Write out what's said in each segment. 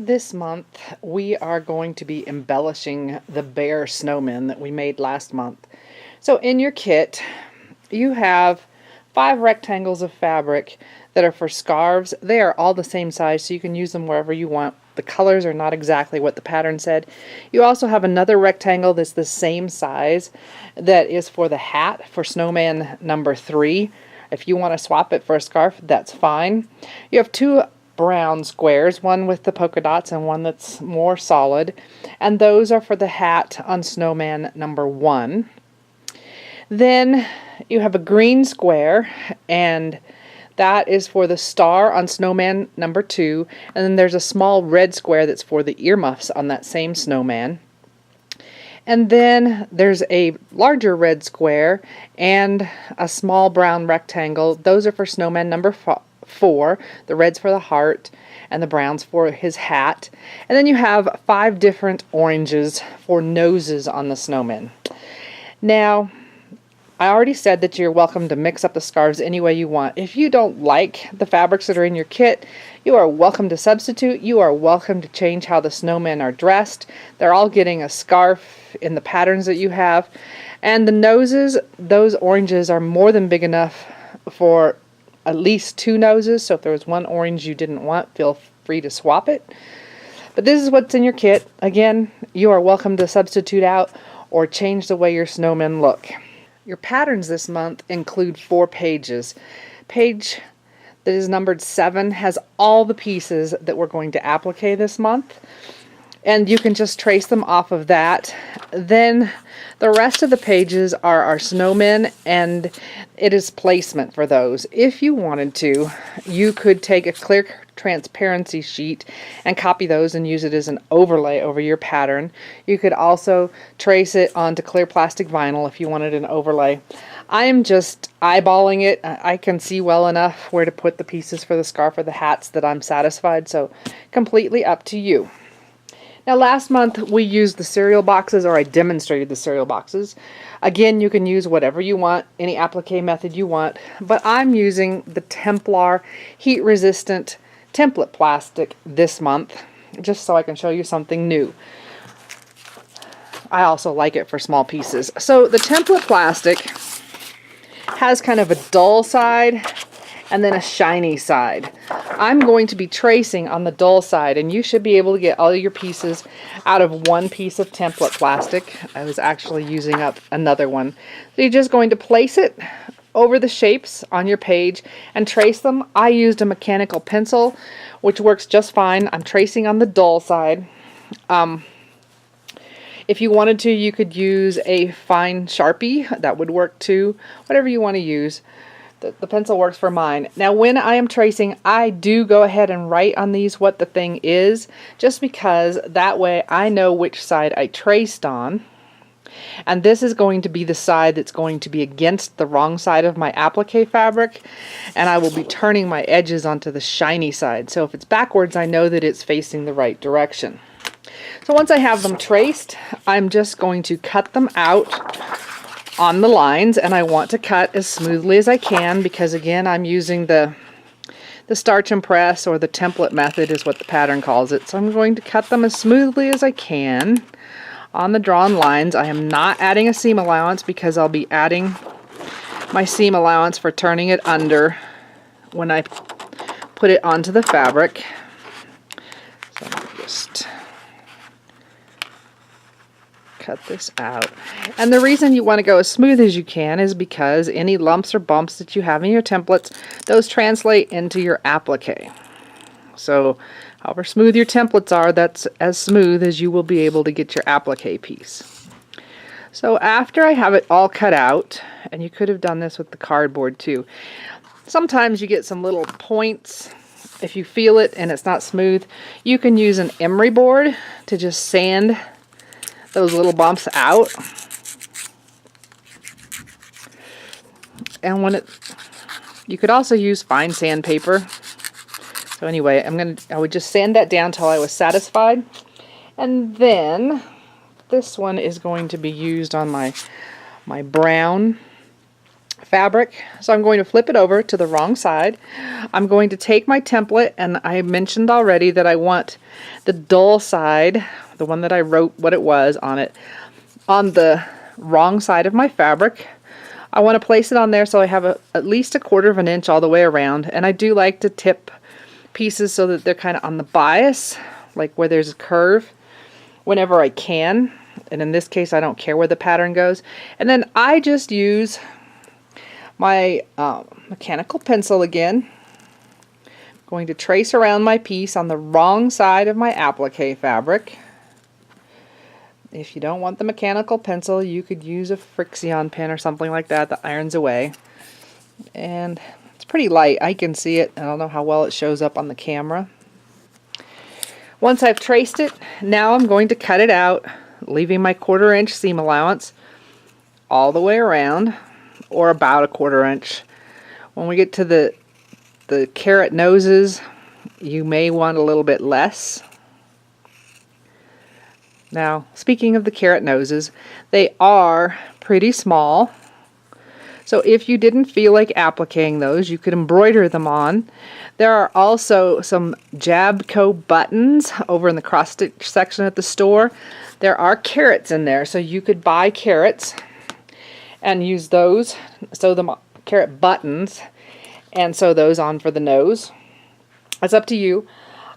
This month we are going to be embellishing the bear snowman that we made last month. So in your kit you have 5 rectangles of fabric that are for scarves. They are all the same size, so you can use them wherever you want. The colors are not exactly what the pattern said. You also have another rectangle that's the same size that is for the hat for snowman number 3. If you want to swap it for a scarf, that's fine. You have 2 brown squares, one with the polka dots and one that's more solid, and those are for the hat on snowman number 1. Then you have a green square, and that is for the star on snowman number 2, and then there's a small red square that's for the earmuffs on that same snowman. And then there's a larger red square and a small brown rectangle. Those are for snowman number 4. The red's for the heart and the brown's for his hat. And then you have 5 different oranges for noses on the snowman. Now, I already said that you're welcome to mix up the scarves any way you want. If you don't like the fabrics that are in your kit, you are welcome to substitute. You are welcome to change how the snowmen are dressed. They're all getting a scarf in the patterns that you have. And the noses, those oranges are more than big enough for at least 2 noses. So if there was one orange you didn't want, feel free to swap it. But this is what's in your kit. Again, you are welcome to substitute out or change the way your snowmen look. Your patterns this month include 4 pages. Page that is numbered 7 has all the pieces that we're going to applique this month, and you can just trace them off of that. Then the rest of the pages are our snowmen, and it is placement for those. If you wanted to, you could take a clear transparency sheet and copy those and use it as an overlay over your pattern. You could also trace it onto clear plastic vinyl if you wanted an overlay. I am just eyeballing it. I can see well enough where to put the pieces for the scarf or the hats that I'm satisfied, so completely up to you. Now last month we used the cereal boxes, or I demonstrated the cereal boxes. Again, you can use whatever you want, any applique method you want, but I'm using the Templar heat resistant template plastic this month, just so I can show you something new. I also like it for small pieces. So the template plastic has kind of a dull side and then a shiny side. I'm going to be tracing on the dull side, and you should be able to get all your pieces out of one piece of template plastic. I was actually using up another one. So you're just going to place it over the shapes on your page and trace them. I used a mechanical pencil, which works just fine. I'm tracing on the dull side. If you wanted to, you could use a fine Sharpie. That would work too. Whatever you want to use. The pencil works for mine. Now when I am tracing, I do go ahead and write on these what the thing is, just because that way I know which side I traced on. And this is going to be the side that's going to be against the wrong side of my applique fabric, and I will be turning my edges onto the shiny side. So if it's backwards, I know that it's facing the right direction. So once I have them traced, I'm just going to cut them out on the lines, and I want to cut as smoothly as I can because, again, I'm using the starch and press, or the template method is what the pattern calls it. So I'm going to cut them as smoothly as I can on the drawn lines. I am not adding a seam allowance because I'll be adding my seam allowance for turning it under when I put it onto the fabric. So I'm just cut this out. And the reason you want to go as smooth as you can is because any lumps or bumps that you have in your templates, those translate into your applique. So however smooth your templates are, that's as smooth as you will be able to get your applique piece. So after I have it all cut out, and you could have done this with the cardboard too, sometimes you get some little points. If you feel it and it's not smooth, you can use an emery board to just sand those little bumps out. And you could also use fine sandpaper. So anyway, I would just sand that down till I was satisfied. And then this one is going to be used on my brown fabric. So I'm going to flip it over to the wrong side. I'm going to take my template, and I mentioned already that I want the dull side, the one that I wrote what it was on it, on the wrong side of my fabric. I want to place it on there so I have at least 1/4 of an inch all the way around, and I do like to tip pieces so that they're kind of on the bias, like where there's a curve, whenever I can. And in this case, I don't care where the pattern goes. And then I just use my mechanical pencil again. I'm going to trace around my piece on the wrong side of my applique fabric. If you don't want the mechanical pencil, you could use a friction pen or something like that that irons away. And it's pretty light. I can see it. I don't know how well it shows up on the camera. Once I've traced it, now I'm going to cut it out, leaving my 1/4 inch seam allowance all the way around, or about 1/4 inch. When we get to the carrot noses, you may want a little bit less. Now, speaking of the carrot noses, they are pretty small. So if you didn't feel like appliquing those, you could embroider them on. There are also some Jabco buttons over in the cross stitch section at the store. There are carrots in there, so you could buy carrots and use those, sew them carrot buttons, and sew those on for the nose. It's up to you.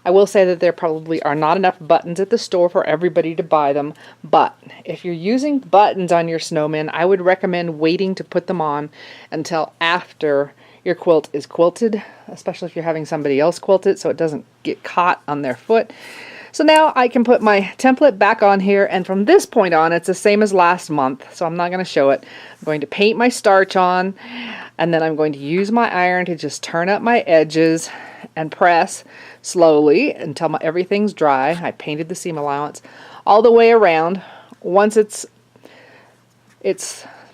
I will say that there probably are not enough buttons at the store for everybody to buy them, but if you're using buttons on your snowman, I would recommend waiting to put them on until after your quilt is quilted, especially if you're having somebody else quilt it so it doesn't get caught on their foot. So now I can put my template back on here, and from this point on it's the same as last month, so I'm not going to show it. I'm going to paint my starch on, and then I'm going to use my iron to just turn up my edges and press slowly until everything's dry. I painted the seam allowance all the way around. Once it's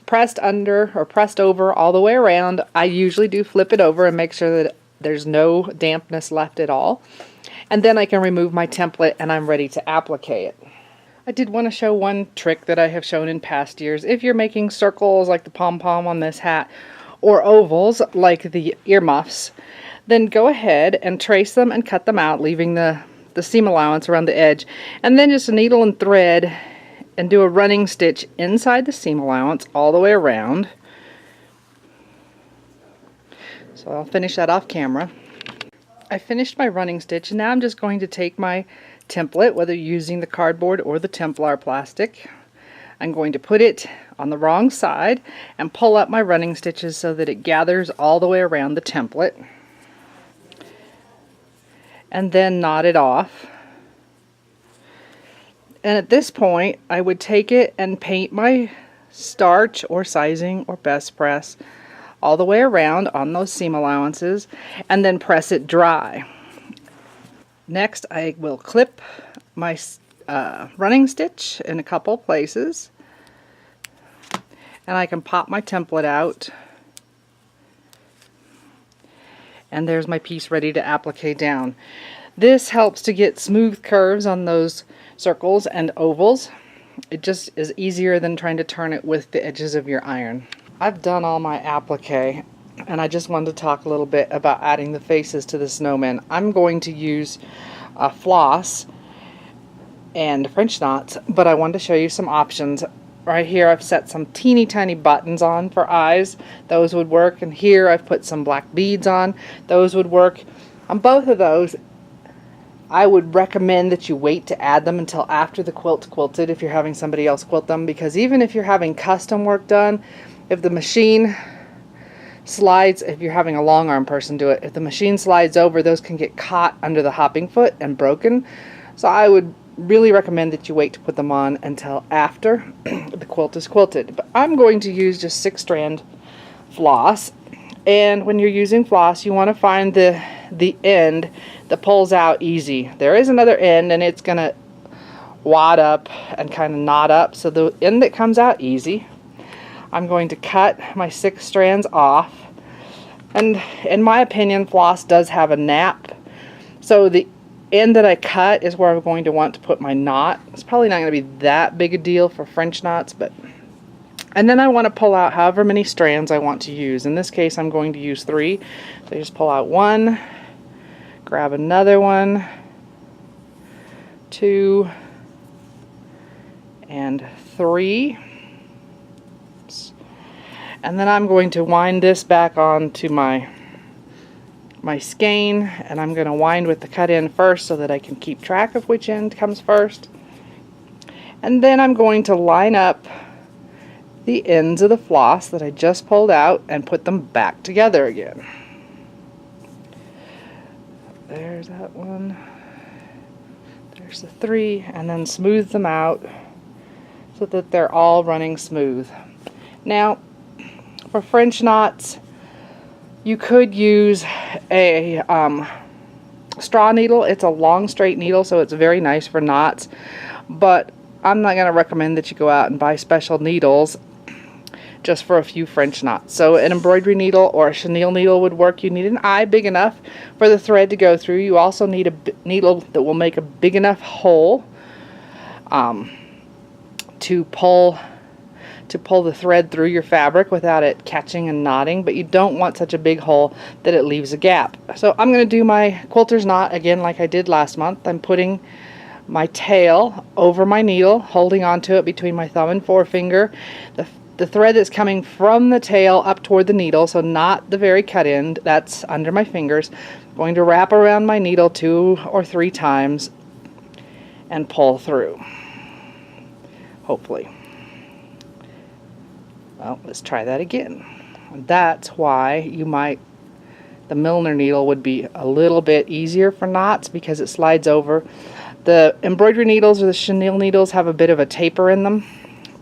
pressed under or pressed over all the way around, I usually do flip it over and make sure that there's no dampness left at all. And then I can remove my template and I'm ready to applique it. I did want to show one trick that I have shown in past years. If you're making circles like the pom-pom on this hat, or ovals like the earmuffs, then go ahead and trace them and cut them out, leaving the seam allowance around the edge, and then just a needle and thread and do a running stitch inside the seam allowance all the way around. So I'll finish that off camera. I finished my running stitch, and now I'm just going to take my template, whether you're using the cardboard or the Templar plastic. I'm going to put it on the wrong side and pull up my running stitches so that it gathers all the way around the template. And then knot it off. And at this point, I would take it and paint my starch or sizing or best press all the way around on those seam allowances, and then press it dry. Next, I will clip my running stitch in a couple places, and I can pop my template out, and there's my piece ready to applique down. This helps to get smooth curves on those circles and ovals. It just is easier than trying to turn it with the edges of your iron. I've done all my applique, and I just wanted to talk a little bit about adding the faces to the snowman. I'm going to use floss and French knots, but I wanted to show you some options. Right here I've set some teeny tiny buttons on for eyes. Those would work. And here I've put some black beads on. Those would work. On both of those, I would recommend that you wait to add them until after the quilt's quilted if you're having somebody else quilt them, because even if you're having custom work done, if the machine slides, if you're having a long arm person do it, if the machine slides over, those can get caught under the hopping foot and broken. So I would really recommend that you wait to put them on until after the quilt is quilted. But I'm going to use just 6-strand floss, and when you're using floss, you want to find the end that pulls out easy. There is another end, and it's gonna wad up and kind of knot up, so the end that comes out easy, I'm going to cut my 6 strands off. And in my opinion, floss does have a nap, so the end that I cut is where I'm going to want to put my knot. It's probably not going to be that big a deal for French knots, but And then I want to pull out however many strands I want to use. In this case, I'm going to use 3. So I just pull out 1, grab another one, 2, and 3. And then I'm going to wind this back onto my skein, and I'm going to wind with the cut end first so that I can keep track of which end comes first. And then I'm going to line up the ends of the floss that I just pulled out and put them back together again. There's that one. There's the 3, and then smooth them out so that they're all running smooth. Now, for French knots, you could use a straw needle. It's a long straight needle, so it's very nice for knots, but I'm not going to recommend that you go out and buy special needles just for a few French knots. So an embroidery needle or a chenille needle would work. You need an eye big enough for the thread to go through. You also need a needle that will make a big enough hole to pull the thread through your fabric without it catching and knotting, but you don't want such a big hole that it leaves a gap. So I'm going to do my quilter's knot again like I did last month. I'm putting my tail over my needle, holding onto it between my thumb and forefinger. The thread that's coming from the tail up toward the needle, so not the very cut end, that's under my fingers. I'm going to wrap around my needle 2 or 3 times and pull through. Hopefully. Well, let's try that again. That's why the Millner needle would be a little bit easier for knots, because it slides over. The embroidery needles or the chenille needles have a bit of a taper in them,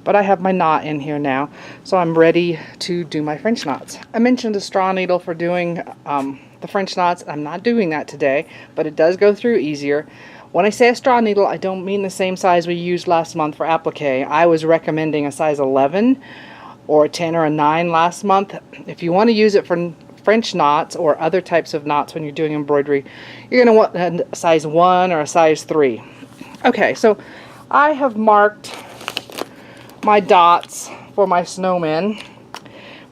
but I have my knot in here now, so I'm ready to do my French knots. I mentioned a straw needle for doing the French knots. I'm not doing that today, but it does go through easier. When I say a straw needle, I don't mean the same size we used last month for applique. I was recommending a size 11 or a 10 or a 9 last month. If you want to use it for French knots or other types of knots when you're doing embroidery, you're going to want a size 1 or a size 3. Okay, so I have marked my dots for my snowmen,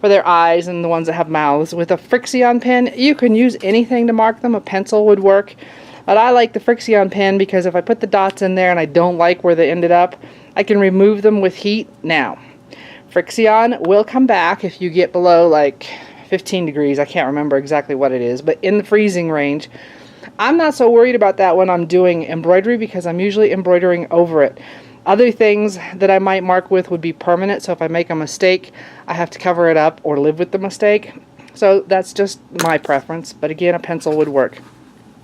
for their eyes and the ones that have mouths, with a Frixion pen. You can use anything to mark them. A pencil would work, but I like the Frixion pen because if I put the dots in there and I don't like where they ended up, I can remove them with heat. Now, Frixion will come back if you get below like 15 degrees. I can't remember exactly what it is, but in the freezing range. I'm not so worried about that when I'm doing embroidery because I'm usually embroidering over it. Other things that I might mark with would be permanent, so if I make a mistake, I have to cover it up or live with the mistake. So that's just my preference, but again, a pencil would work.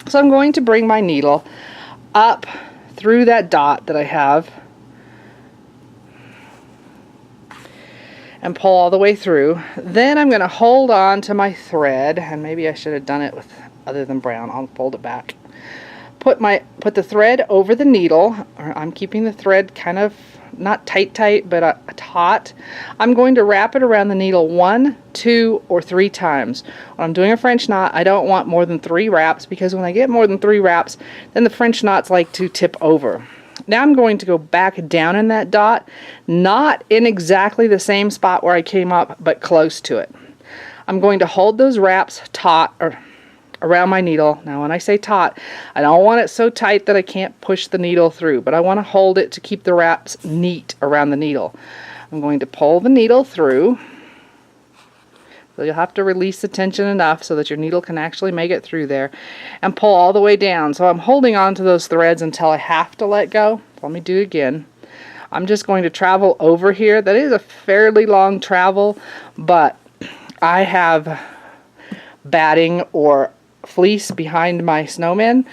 So I'm going to bring my needle up through that dot that I have and pull all the way through. Then I'm going to hold on to my thread, and maybe I should have done it with other than brown. I'll fold it back. Put the thread over the needle. I'm keeping the thread kind of not tight, but taut. I'm going to wrap it around the needle 1, 2, or 3 times. When I'm doing a French knot, I don't want more than 3 wraps, because when I get more than 3 wraps, then the French knots like to tip over. Now I'm going to go back down in that dot, not in exactly the same spot where I came up, but close to it. I'm going to hold those wraps taut around my needle. Now when I say taut, I don't want it so tight that I can't push the needle through, but I want to hold it to keep the wraps neat around the needle. I'm going to pull the needle through. So you'll have to release the tension enough so that your needle can actually make it through there, and pull all the way down. So I'm holding on to those threads until I have to let go. Let me do it again. I'm just going to travel over here. That is a fairly long travel, but I have batting or fleece behind my snowman,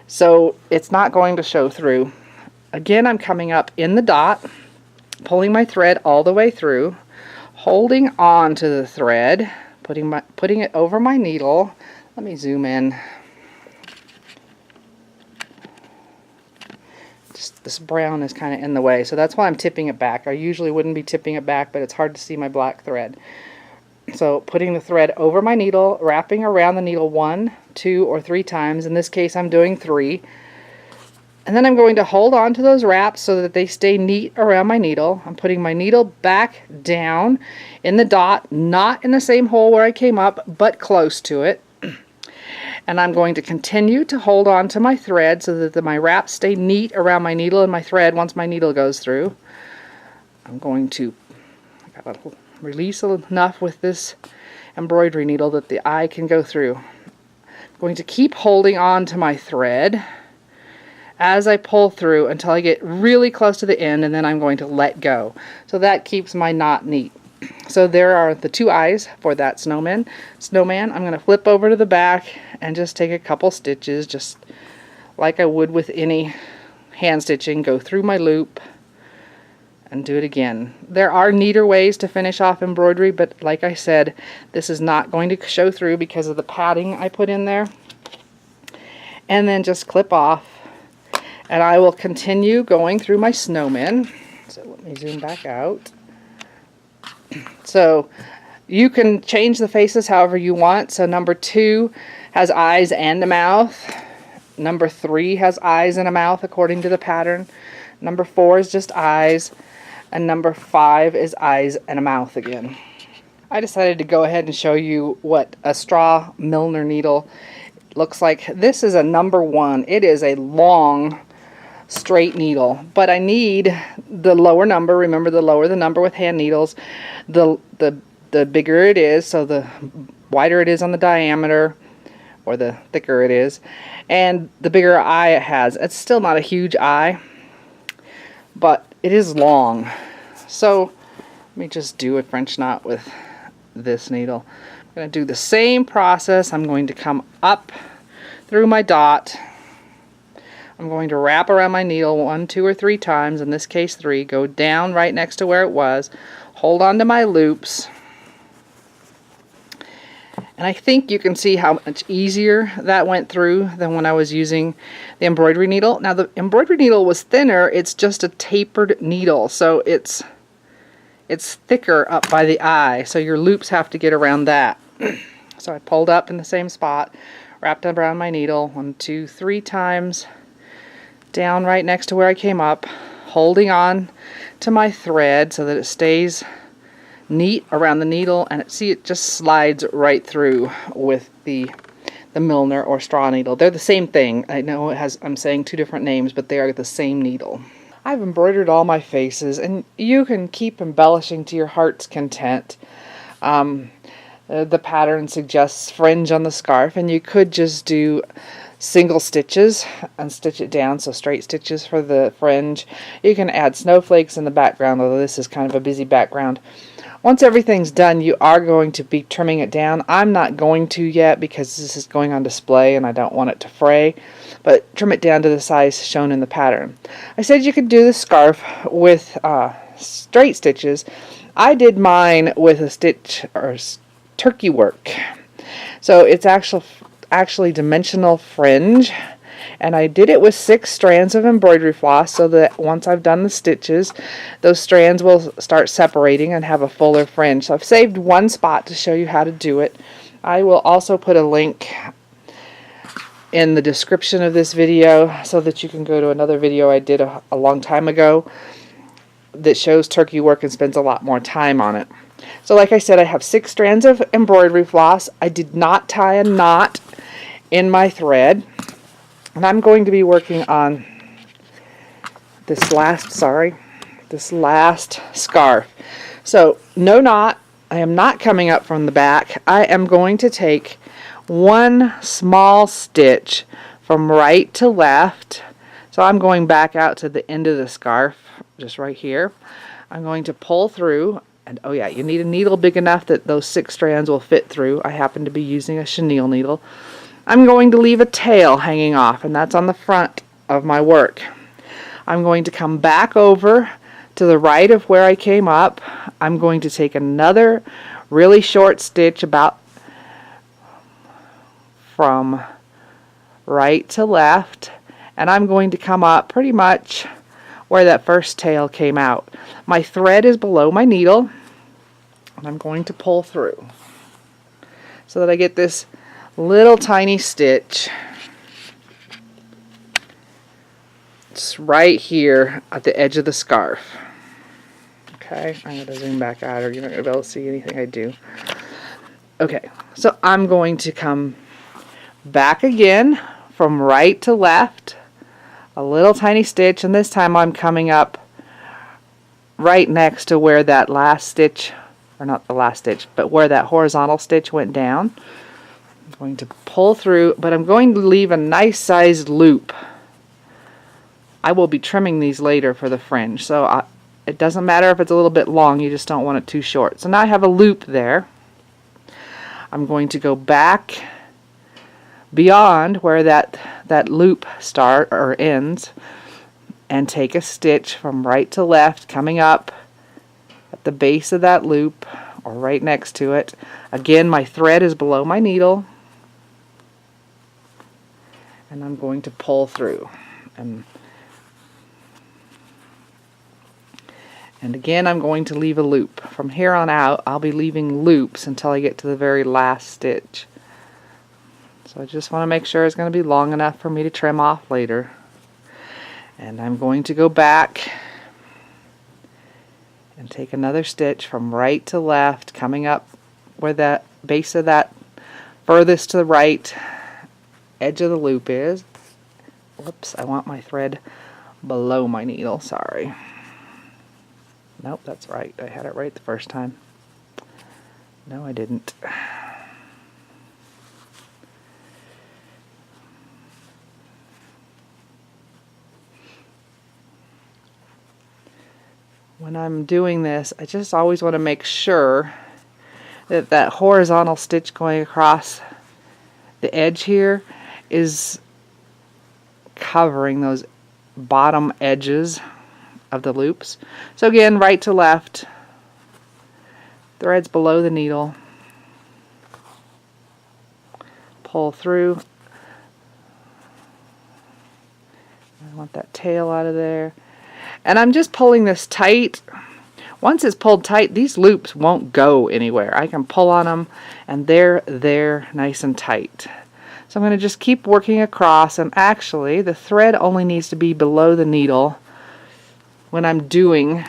so it's not going to show through. Again, I'm coming up in the dot, pulling my thread all the way through, holding on to the thread, putting it over my needle. Let me zoom in. Just this brown is kind of in the way, so that's why I'm tipping it back. I usually wouldn't be tipping it back, but it's hard to see my black thread. So putting the thread over my needle, wrapping around the needle 1, 2, or 3 times. In this case, I'm doing 3. And then I'm going to hold on to those wraps so that they stay neat around my needle. I'm putting my needle back down in the dot, not in the same hole where I came up, but close to it. And I'm going to continue to hold on to my thread so that my wraps stay neat around my needle and my thread once my needle goes through. I'm going to release enough with this embroidery needle that the eye can go through. I'm going to keep holding on to my thread as I pull through until I get really close to the end, and then I'm going to let go. So that keeps my knot neat. So there are the two eyes for that snowman. I'm going to flip over to the back and just take a couple stitches, just like I would with any hand stitching. Go through my loop and do it again. There are neater ways to finish off embroidery, but like I said, this is not going to show through because of the padding I put in there. And then just clip off, and I will continue going through my snowman. So let me zoom back out. So you can change the faces however you want. So number 2 has eyes and a mouth. Number 3 has eyes and a mouth according to the pattern. Number 4 is just eyes. And number 5 is eyes and a mouth again. I decided to go ahead and show you what a straw Millner needle looks like. This is a number 1. It is a long straight needle, but I need the lower number. Remember, the lower the number with hand needles, the bigger it is, so the wider it is on the diameter, or the thicker it is, and the bigger eye it has. It's still not a huge eye, but it is long. So let me just do a French knot with this needle. I'm going to do the same process. I'm going to come up through my dot. I'm going to wrap around my needle 1, 2, or 3 times, in this case 3, go down right next to where it was, hold on to my loops, and I think you can see how much easier that went through than when I was using the embroidery needle. Now the embroidery needle was thinner, it's just a tapered needle, so it's thicker up by the eye, so your loops have to get around that. So I pulled up in the same spot, wrapped around my needle 1, 2, 3 times, down right next to where I came up, holding on to my thread so that it stays neat around the needle, and it just slides right through with the Millner or straw needle. They're the same thing. I know I'm saying 2 different names, but they are the same needle. I've embroidered all my faces, and you can keep embellishing to your heart's content. The pattern suggests fringe on the scarf, and you could just do single stitches and stitch it down, so straight stitches for the fringe. You can add snowflakes in the background, although this is kind of a busy background. Once everything's done, you are going to be trimming it down. I'm not going to yet because this is going on display and I don't want it to fray, but trim it down to the size shown in the pattern. I said you could do the scarf with straight stitches. I did mine with a stitch or turkey work. So it's actually dimensional fringe, and I did it with 6 strands of embroidery floss so that once I've done the stitches, those strands will start separating and have a fuller fringe. So I've saved one spot to show you how to do it. I will also put a link in the description of this video so that you can go to another video I did a long time ago that shows turkey work and spends a lot more time on it. So like I said, I have 6 strands of embroidery floss. I did not tie a knot in my thread, and I'm going to be working on this last scarf. So no knot. I am not coming up from the back. I am going to take 1 small stitch from right to left. So I'm going back out to the end of the scarf, just right here. I'm going to pull through. And oh yeah, you need a needle big enough that those 6 strands will fit through. I happen to be using a chenille needle. I'm going to leave a tail hanging off, and that's on the front of my work. I'm going to come back over to the right of where I came up. I'm going to take another really short stitch about from right to left, and I'm going to come up pretty much where that first tail came out. My thread is below my needle, and I'm going to pull through so that I get this little tiny stitch. It's right here at the edge of the scarf. Okay, I'm going to zoom back out or you're not going to be able to see anything I do. Okay, so I'm going to come back again from right to left, a little tiny stitch, and this time I'm coming up right next to where that last stitch, or not the last stitch, but where that horizontal stitch went down. I'm going to pull through, but I'm going to leave a nice sized loop. I will be trimming these later for the fringe, so it doesn't matter if it's a little bit long, you just don't want it too short. So now I have a loop there. I'm going to go back beyond where that loop start or ends and take a stitch from right to left, coming up at the base of that loop or right next to it. Again, my thread is below my needle, and I'm going to pull through. And again, I'm going to leave a loop. From here on out, I'll be leaving loops until I get to the very last stitch. So I just want to make sure it's going to be long enough for me to trim off later. And I'm going to go back and take another stitch from right to left, coming up where that base of that furthest to the right edge of the loop is. Whoops, I want my thread below my needle, sorry. Nope, that's right. I had it right the first time. No, I didn't. When I'm doing this, I just always want to make sure that that horizontal stitch going across the edge here is covering those bottom edges of the loops. So again, right to left, threads below the needle, pull through. I want that tail out of there. And I'm just pulling this tight. Once it's pulled tight, these loops won't go anywhere. I can pull on them and they're there nice and tight. So I'm going to just keep working across, and actually the thread only needs to be below the needle when I'm doing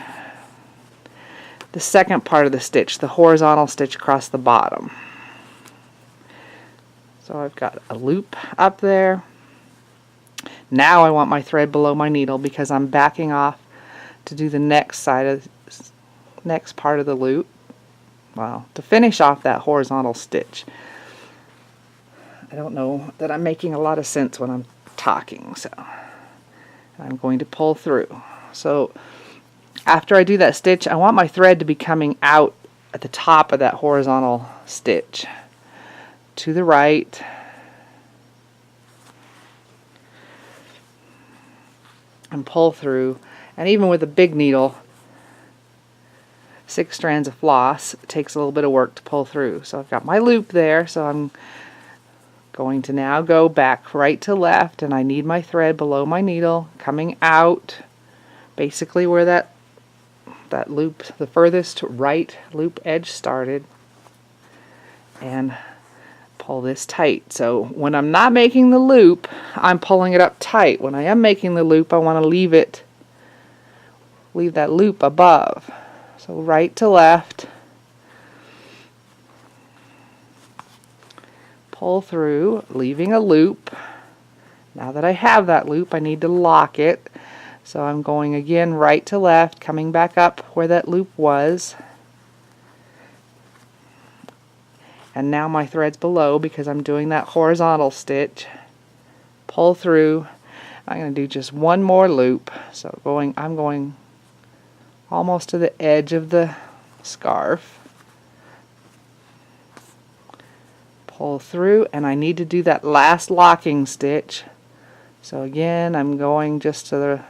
the second part of the stitch, the horizontal stitch across the bottom. So I've got a loop up there. Now I want my thread below my needle because I'm backing off to do the next side of next part of the loop. Well, to finish off that horizontal stitch. I don't know that I'm making a lot of sense when I'm talking, so I'm going to pull through. So after I do that stitch, I want my thread to be coming out at the top of that horizontal stitch to the right. And pull through. And even with a big needle, 6 strands of floss, it takes a little bit of work to pull through. So I've got my loop there, so I'm going to now go back right to left, and I need my thread below my needle, coming out basically where that loop, the furthest right loop edge started, and pull this tight. So when I'm not making the loop, I'm pulling it up tight. When I am making the loop, I want to leave that loop above. So right to left, pull through, leaving a loop. Now that I have that loop, I need to lock it. So I'm going again right to left, coming back up where that loop was. And now my thread's below because I'm doing that horizontal stitch. Pull through. I'm going to do just one more loop. So I'm going almost to the edge of the scarf. Pull through, and I need to do that last locking stitch. So again, I'm going just to the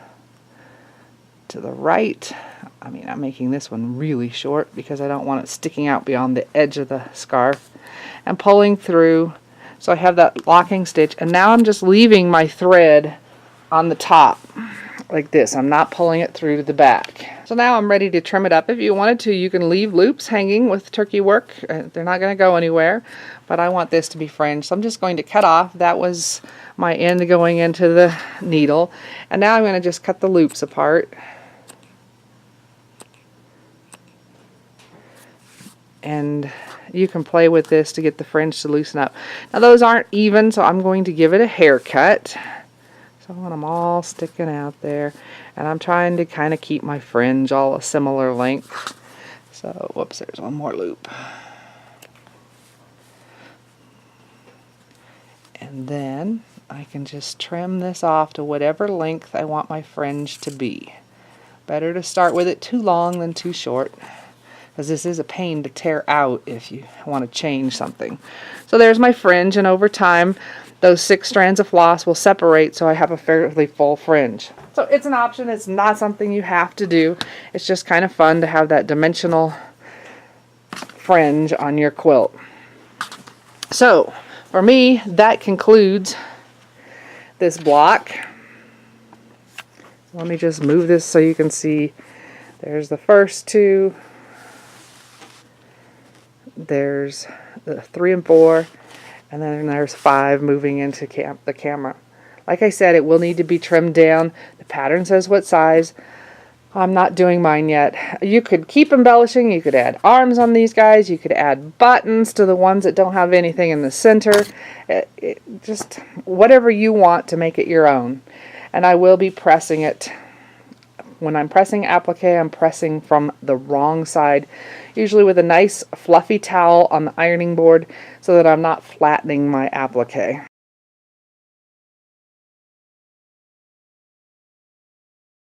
right. I mean, I'm making this one really short because I don't want it sticking out beyond the edge of the scarf, and pulling through. So I have that locking stitch, and now I'm just leaving my thread on the top like this. I'm not pulling it through to the back. So now I'm ready to trim it up. If you wanted to, you can leave loops hanging with turkey work. They're not going to go anywhere, but I want this to be fringed. So I'm just going to cut off. That was my end going into the needle. And now I'm going to just cut the loops apart. And you can play with this to get the fringe to loosen up. Now those aren't even, so I'm going to give it a haircut. So I want them all sticking out there. And I'm trying to kind of keep my fringe all a similar length. So, whoops, there's one more loop. And then I can just trim this off to whatever length I want my fringe to be. Better to start with it too long than too short, because this is a pain to tear out if you want to change something. So there's my fringe, and over time those 6 strands of floss will separate so I have a fairly full fringe. So it's an option. It's not something you have to do. It's just kind of fun to have that dimensional fringe on your quilt. So for me, that concludes this block. Let me just move this so you can see. There's the first 2. There's the 3 and 4. And then there's 5 moving into the camera. Like I said, it will need to be trimmed down. The pattern says what size. I'm not doing mine yet. You could keep embellishing. You could add arms on these guys. You could add buttons to the ones that don't have anything in the center. Just whatever you want to make it your own. And I will be pressing it. When I'm pressing applique, I'm pressing from the wrong side, usually with a nice fluffy towel on the ironing board so that I'm not flattening my applique.